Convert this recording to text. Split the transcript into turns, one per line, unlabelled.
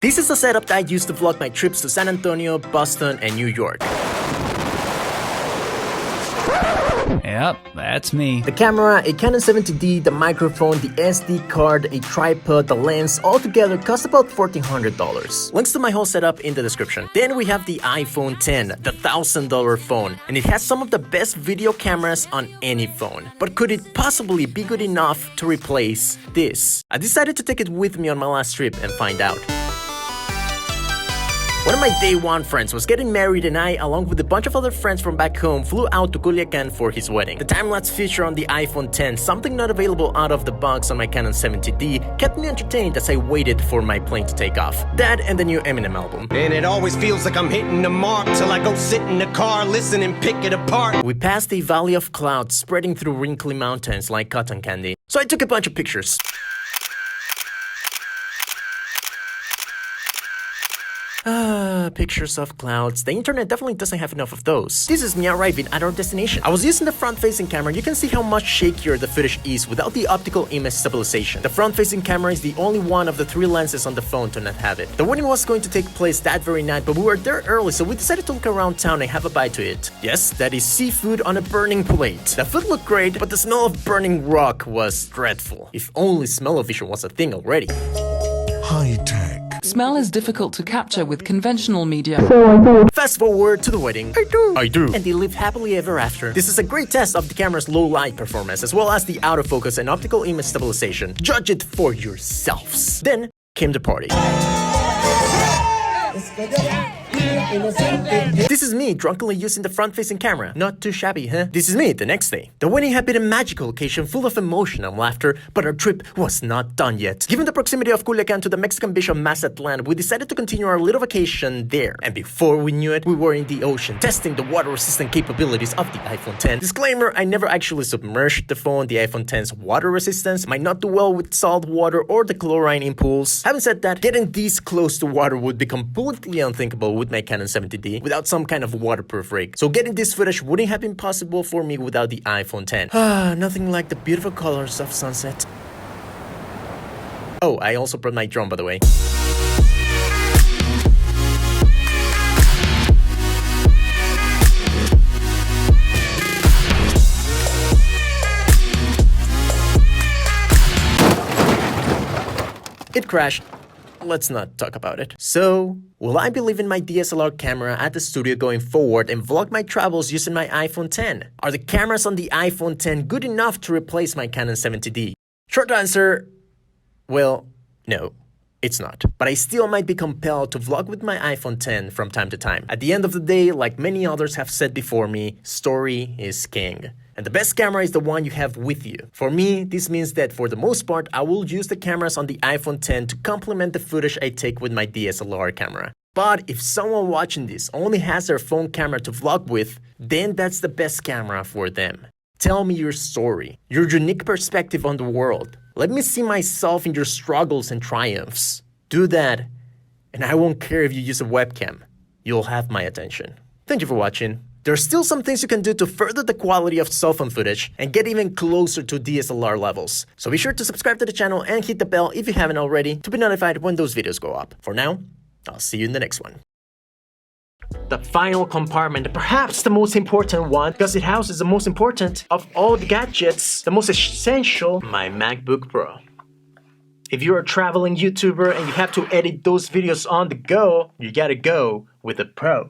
This is the setup that I used to vlog my trips to San Antonio, Boston, and New York.
Yep, that's me.
The camera, a Canon 70D, the microphone, the SD card, a tripod, the lens, all together cost about $1,400. Links to my whole setup in the description. Then we have the iPhone 10, the $1,000 phone, and it has some of the best video cameras on any phone. But could it possibly be good enough to replace this? I decided to take it with me on my last trip and find out. One of my day one friends was getting married and I, along with a bunch of other friends from back home, flew out to Culiacan for his wedding. The time-lapse feature on the iPhone 10, something not available out of the box on my Canon 70D, kept me entertained as I waited for my plane to take off. That and the new Eminem album.
And it always feels like I'm hitting the mark till I go sit in the car, listen and pick it apart.
We passed a valley of clouds spreading through wrinkly mountains like cotton candy. So I took a bunch of pictures. Pictures of clouds. The internet definitely doesn't have enough of those. This is me arriving at our destination. I was using the front-facing camera. You can see how much shakier the footage is without the optical image stabilization. The front-facing camera is the only one of the 3 lenses on the phone to not have it. The wedding was going to take place that very night, but we were there early, so we decided to look around town and have a bite to it. Yes, that is seafood on a burning plate. The food looked great, but the smell of burning rock was dreadful. If only smell-o-vision was a thing already.
High tech.
Smell is difficult to capture with conventional media.
Fast forward to the wedding. I do. And they lived happily ever after. This is a great test of the camera's low light performance as well as the autofocus and optical image stabilization. Judge it for yourselves. Then came the party. This is me drunkenly using the front-facing camera. Not too shabby, huh? This is me the next day. The wedding had been a magical occasion full of emotion and laughter, but our trip was not done yet. Given the proximity of Culiacan to the Mexican beach of Mazatlan, we decided to continue our little vacation there. And before we knew it, we were in the ocean, testing the water-resistant capabilities of the iPhone 10. Disclaimer, I never actually submerged the phone. The iPhone 10's water resistance might not do well with salt water or the chlorine in pools. Having said that, getting this close to water would be completely unthinkable with my Canon 70D without some kind of waterproof rig. So getting this footage wouldn't have been possible for me without the iPhone 10. Nothing like the beautiful colors of sunset. Oh, I also brought my drone, by the way. It crashed. Let's not talk about it. So, will I be leaving my DSLR camera at the studio going forward and vlog my travels using my iPhone 10? Are the cameras on the iPhone 10 good enough to replace my Canon 70D? Short answer, well, no. It's not. But I still might be compelled to vlog with my iPhone 10 from time to time. At the end of the day, like many others have said before me, story is king. And the best camera is the one you have with you. For me, this means that for the most part, I will use the cameras on the iPhone 10 to complement the footage I take with my DSLR camera. But if someone watching this only has their phone camera to vlog with, then that's the best camera for them. Tell me your story, your unique perspective on the world. Let me see myself in your struggles and triumphs. Do that, and I won't care if you use a webcam. You'll have my attention. Thank you for watching. There are still some things you can do to further the quality of cell phone footage and get even closer to DSLR levels. So be sure to subscribe to the channel and hit the bell if you haven't already to be notified when those videos go up. For now, I'll see you in the next one. The final compartment, perhaps the most important one, because it houses the most important of all the gadgets, the most essential, my MacBook Pro. If you're a traveling YouTuber and you have to edit those videos on the go, you gotta go with a Pro.